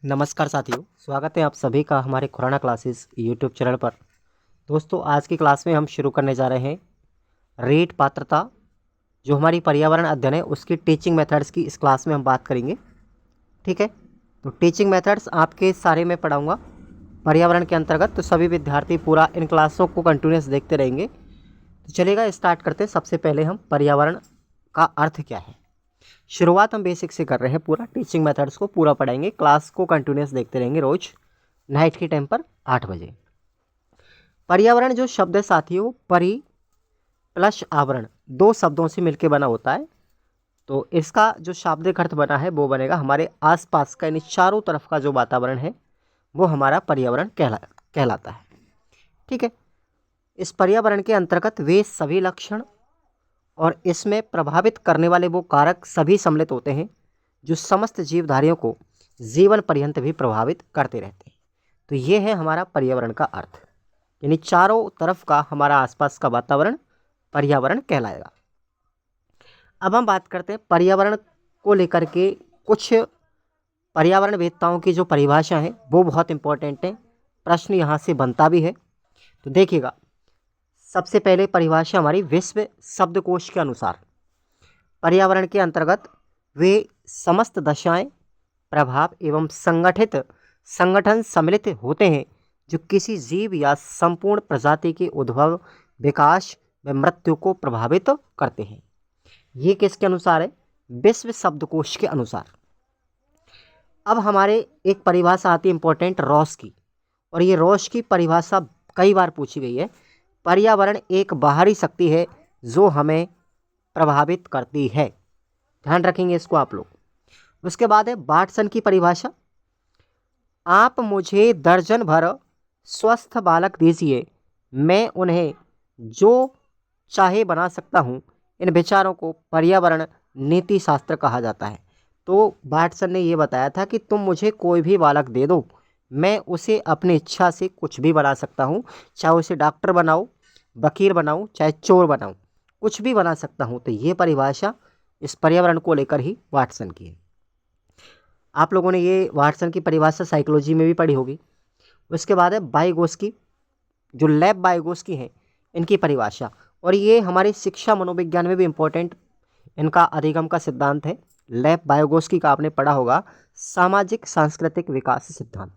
नमस्कार साथियों, स्वागत है आप सभी का हमारे खुराना क्लासेस यूट्यूब चैनल पर। दोस्तों, आज की क्लास में हम शुरू करने जा रहे हैं रीट पात्रता, जो हमारी पर्यावरण अध्ययन है उसकी टीचिंग मेथड्स की इस क्लास में हम बात करेंगे। ठीक है, तो टीचिंग मेथड्स आपके सारे में पढ़ाऊँगा पर्यावरण के अंतर्गत, तो सभी विद्यार्थी पूरा इन क्लासों को कंटिन्यूस देखते रहेंगे। तो चलेगा, स्टार्ट करते हैं। सबसे पहले हम पर्यावरण का अर्थ क्या है, शुरुआत हम बेसिक से कर रहे हैं। पूरा टीचिंग मेथड्स को पूरा पढ़ाएंगे, क्लास को कंटिन्यूस देखते रहेंगे रोज नाइट के टाइम पर 8 बजे। पर्यावरण जो शब्द है साथियों, परि प्लस आवरण, दो शब्दों से मिलकर बना होता है। तो इसका जो शाब्दिक अर्थ बना है वो बनेगा हमारे आसपास का, यानी चारों तरफ का जो वातावरण है वो हमारा पर्यावरण कहलाता है। ठीक है, इस पर्यावरण के अंतर्गत वे सभी लक्षण और इसमें प्रभावित करने वाले वो कारक सभी सम्मिलित होते हैं जो समस्त जीवधारियों को जीवन पर्यंत भी प्रभावित करते रहते हैं। तो ये है हमारा पर्यावरण का अर्थ, यानी चारों तरफ का हमारा आसपास का वातावरण पर्यावरण कहलाएगा। अब हम बात करते हैं पर्यावरण को लेकर के कुछ पर्यावरणवेत्ताओं की जो परिभाषा है वो बहुत इंपॉर्टेंट है, प्रश्न यहाँ से बनता भी है। तो देखिएगा, सबसे पहले परिभाषा हमारी विश्व शब्दकोश के अनुसार पर्यावरण के अंतर्गत वे समस्त दशाएं, प्रभाव एवं संगठन सम्मिलित होते हैं जो किसी जीव या संपूर्ण प्रजाति के उद्भव, विकास व मृत्यु को प्रभावित करते हैं। ये किसके अनुसार है? विश्व शब्दकोश के अनुसार। अब हमारे एक परिभाषा आती है इंपॉर्टेंट, रॉस की, और ये रॉस की परिभाषा कई बार पूछी गई है। पर्यावरण एक बाहरी शक्ति है जो हमें प्रभावित करती है, ध्यान रखेंगे इसको आप लोग। उसके बाद है बाटसन की परिभाषा, आप मुझे दर्जन भर स्वस्थ बालक दीजिए, मैं उन्हें जो चाहे बना सकता हूँ। इन विचारों को पर्यावरण नीति शास्त्र कहा जाता है। तो बाटसन ने ये बताया था कि तुम मुझे कोई भी बालक दे दो, मैं उसे अपनी इच्छा से कुछ भी बना सकता हूँ, चाहे उसे डॉक्टर बनाओ, वकील बनाऊँ, चाहे चोर बनाऊँ, कुछ भी बना सकता हूँ। तो ये परिभाषा इस पर्यावरण को लेकर ही वाटसन की है। आप लोगों ने ये वाटसन की परिभाषा साइकोलॉजी में भी पढ़ी होगी। उसके बाद है वाइगोस्की, जो लेव वाइगोस्की हैं, इनकी परिभाषा, और ये हमारी शिक्षा मनोविज्ञान में भी इम्पोर्टेंट इनका अधिगम का सिद्धांत है। लेव वाइगोस्की का आपने पढ़ा होगा, सामाजिक सांस्कृतिक विकास सिद्धांत।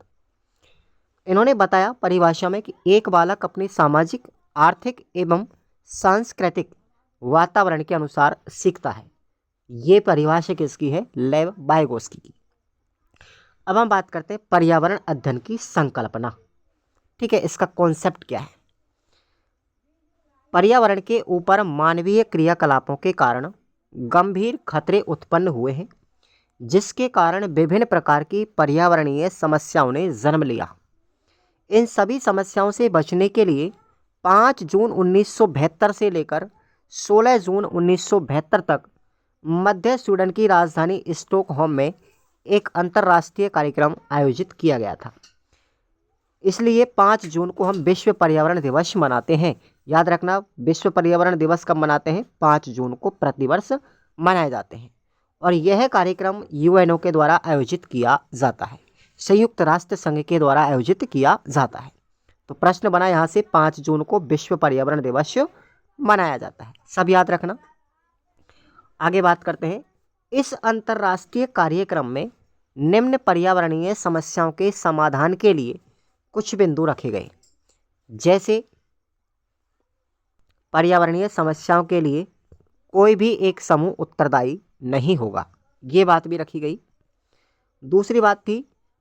इन्होंने बताया परिभाषा में कि एक बालक अपनी सामाजिक, आर्थिक एवं सांस्कृतिक वातावरण के अनुसार सीखता है। ये परिभाषा किसकी है? लेव वाइगोस्की की। अब हम बात करते हैं पर्यावरण अध्ययन की संकल्पना। ठीक है, इसका कॉन्सेप्ट क्या है? पर्यावरण के ऊपर मानवीय क्रियाकलापों के कारण गंभीर खतरे उत्पन्न हुए हैं, जिसके कारण विभिन्न प्रकार की पर्यावरणीय समस्याओं ने जन्म लिया। इन सभी समस्याओं से बचने के लिए 5 जून 1972 से लेकर 16 जून 1972 तक मध्य स्वीडन की राजधानी स्टॉकहोम में एक अंतर्राष्ट्रीय कार्यक्रम आयोजित किया गया था। इसलिए 5 जून को हम विश्व पर्यावरण दिवस मनाते हैं। याद रखना, विश्व पर्यावरण दिवस कब मनाते हैं? 5 जून को प्रतिवर्ष मनाए जाते हैं। और यह कार्यक्रम यूएनओ के द्वारा आयोजित किया जाता है, संयुक्त राष्ट्र संघ के द्वारा आयोजित किया जाता है। तो प्रश्न बना यहाँ से, 5 जून को विश्व पर्यावरण दिवस मनाया जाता है, सब याद रखना। आगे बात करते हैं। इस अंतर्राष्ट्रीय कार्यक्रम में निम्न पर्यावरणीय समस्याओं के समाधान के लिए कुछ बिंदु रखे गए, जैसे पर्यावरणीय समस्याओं के लिए कोई भी एक समूह उत्तरदायी नहीं होगा, ये बात भी रखी गई। दूसरी बात थी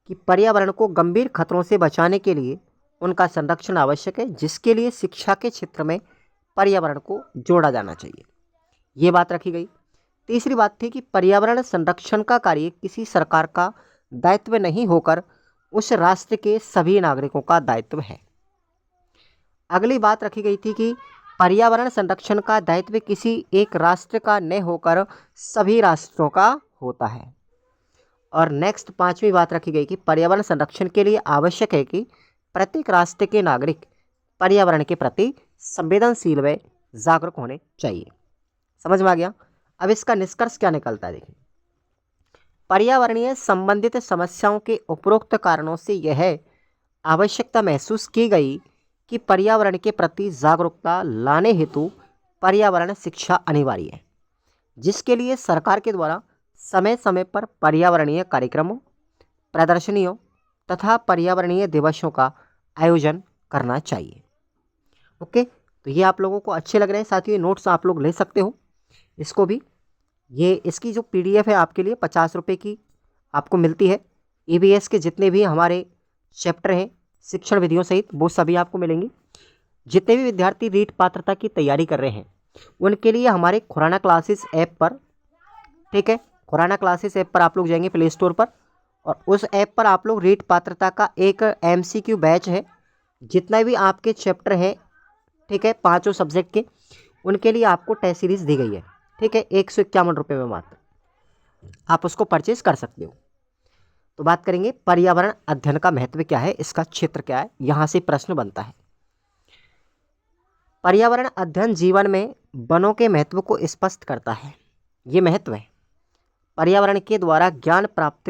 कि पर्यावरण को गंभीर खतरों से बचाने के लिए उनका संरक्षण आवश्यक है, जिसके लिए शिक्षा के क्षेत्र में पर्यावरण को जोड़ा जाना चाहिए, ये बात रखी गई। तीसरी बात थी कि पर्यावरण संरक्षण का कार्य किसी सरकार का दायित्व नहीं होकर उस राष्ट्र के सभी नागरिकों का दायित्व है। अगली बात रखी गई थी कि पर्यावरण संरक्षण का दायित्व किसी एक राष्ट्र का न होकर सभी राष्ट्रों का होता है। और नेक्स्ट 5वीं बात रखी गई कि पर्यावरण संरक्षण के लिए आवश्यक है कि प्रत्येक राष्ट्र के नागरिक पर्यावरण के प्रति संवेदनशील व जागरूक होने चाहिए। समझ में आ गया? अब इसका निष्कर्ष क्या निकलता है, देखिए। पर्यावरणीय संबंधित समस्याओं के उपरोक्त कारणों से यह आवश्यकता महसूस की गई कि पर्यावरण के प्रति जागरूकता लाने हेतु पर्यावरण शिक्षा अनिवार्य है, जिसके लिए सरकार के द्वारा समय समय पर पर्यावरणीय कार्यक्रमों, प्रदर्शनियों तथा पर्यावरणीय दिवसों का आयोजन करना चाहिए। ओके, तो ये आप लोगों को अच्छे लग रहे हैं साथियों, ये नोट्स आप लोग ले सकते हो इसको भी। ये इसकी जो PDF है आपके लिए 50 रुपये की आपको मिलती है। EVS के जितने भी हमारे चैप्टर हैं शिक्षण विधियों सहित वो सभी आपको मिलेंगी। जितने भी विद्यार्थी रीट पात्रता की तैयारी कर रहे हैं उनके लिए हमारे खुराना क्लासेस ऐप पर, ठीक है, खुराना क्लासेस ऐप पर आप लोग जाएंगे प्ले स्टोर पर, और उस ऐप पर आप लोग रीट पात्रता का एक MCQ बैच है। जितना भी आपके चैप्टर हैं, ठीक है, 5 सब्जेक्ट के, उनके लिए आपको टेस्ट सीरीज दी गई है, ठीक है, 151 रुपये में मात्र आप उसको परचेज कर सकते हो। तो बात करेंगे पर्यावरण अध्ययन का महत्व क्या है, इसका क्षेत्र क्या है, यहाँ से प्रश्न बनता है। पर्यावरण अध्ययन जीवन में वनों के महत्व को स्पष्ट करता है। ये महत्व है, पर्यावरण के द्वारा ज्ञान प्राप्त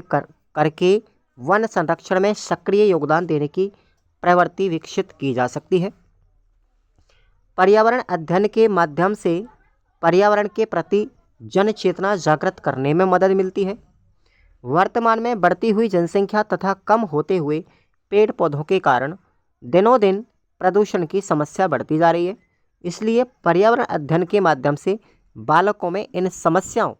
करके वन संरक्षण में सक्रिय योगदान देने की प्रवृत्ति विकसित की जा सकती है। पर्यावरण अध्ययन के माध्यम से पर्यावरण के प्रति जन चेतना जागृत करने में मदद मिलती है। वर्तमान में बढ़ती हुई जनसंख्या तथा कम होते हुए पेड़ पौधों के कारण दिनों दिन प्रदूषण की समस्या बढ़ती जा रही है। इसलिए पर्यावरण अध्ययन के माध्यम से बालकों में इन समस्याओं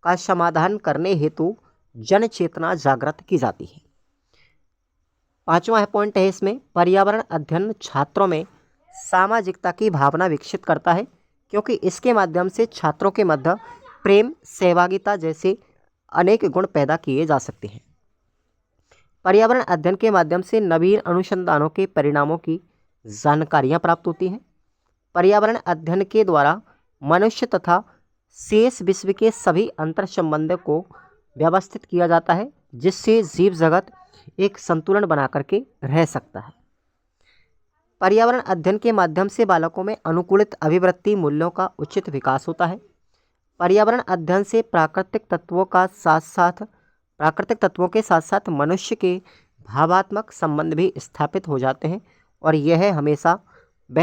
का समाधान करने हेतु जन चेतना जागृत की जाती है। 5वां पॉइंट है इसमें, पर्यावरण अध्ययन छात्रों में सामाजिकता की भावना विकसित करता है, क्योंकि इसके माध्यम से छात्रों के मध्य प्रेम, सहभागिता जैसे अनेक गुण पैदा किए जा सकते हैं। पर्यावरण अध्ययन के माध्यम से नवीन अनुसंधानों के परिणामों की जानकारियां प्राप्त होती हैं। पर्यावरण अध्ययन के द्वारा मनुष्य तथा शेष विश्व के सभी अंतर संबंधों को व्यवस्थित किया जाता है, जिससे जीव जगत एक संतुलन बना करके रह सकता है। पर्यावरण अध्ययन के माध्यम से बालकों में अनुकूलित अभिवृत्ति मूल्यों का उचित विकास होता है। पर्यावरण अध्ययन से प्राकृतिक तत्वों के साथ साथ मनुष्य के भावात्मक संबंध भी स्थापित हो जाते हैं, और वह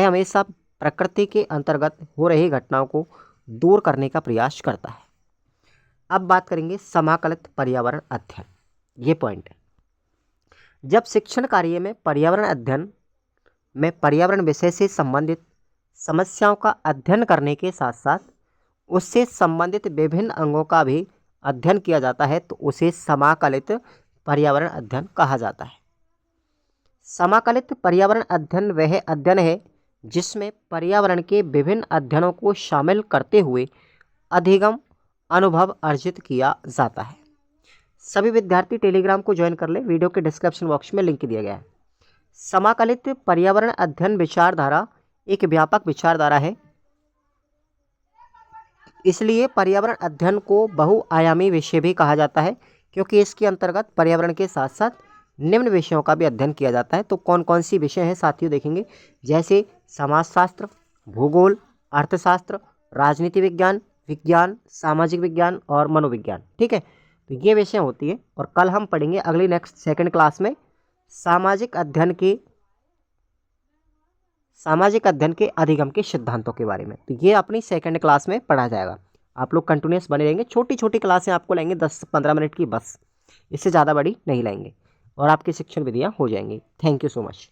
हमेशा प्रकृति के अंतर्गत हो रही घटनाओं को दूर करने का प्रयास करता है। अब बात करेंगे समाकलित पर्यावरण अध्ययन। ये पॉइंट है, जब शिक्षण कार्य में पर्यावरण अध्ययन में पर्यावरण विषय से संबंधित समस्याओं का अध्ययन करने के साथ साथ उससे संबंधित विभिन्न अंगों का भी अध्ययन किया जाता है, तो उसे समाकलित पर्यावरण अध्ययन कहा जाता है। समाकलित पर्यावरण अध्ययन वह अध्ययन है जिसमें पर्यावरण के विभिन्न अध्ययनों को शामिल करते हुए अधिगम अनुभव अर्जित किया जाता है। सभी विद्यार्थी टेलीग्राम को ज्वाइन कर ले, वीडियो के डिस्क्रिप्शन बॉक्स में लिंक दिया गया है। समाकलित पर्यावरण अध्ययन विचारधारा एक व्यापक विचारधारा है, इसलिए पर्यावरण अध्ययन को बहुआयामी विषय भी कहा जाता है, क्योंकि इसके अंतर्गत पर्यावरण के साथ साथ निम्न विषयों का भी अध्ययन किया जाता है। तो कौन कौन सी विषय हैं साथियों देखेंगे, जैसे समाजशास्त्र, भूगोल, अर्थशास्त्र, राजनीति विज्ञान, सामाजिक विज्ञान और मनोविज्ञान, ठीक है। तो ये विषय होती है, और कल हम पढ़ेंगे अगली नेक्स्ट सेकंड क्लास में सामाजिक अध्ययन के अधिगम के सिद्धांतों के बारे में। तो ये अपनी सेकंड क्लास में पढ़ा जाएगा। आप लोग कंटिन्यूस बने रहेंगे, छोटी छोटी क्लासें आपको लेंगे 10-15 मिनट की बस, इससे ज़्यादा बड़ी नहीं लाएंगे, और आपकी शिक्षण विधियाँ हो जाएंगी। Thank you so much.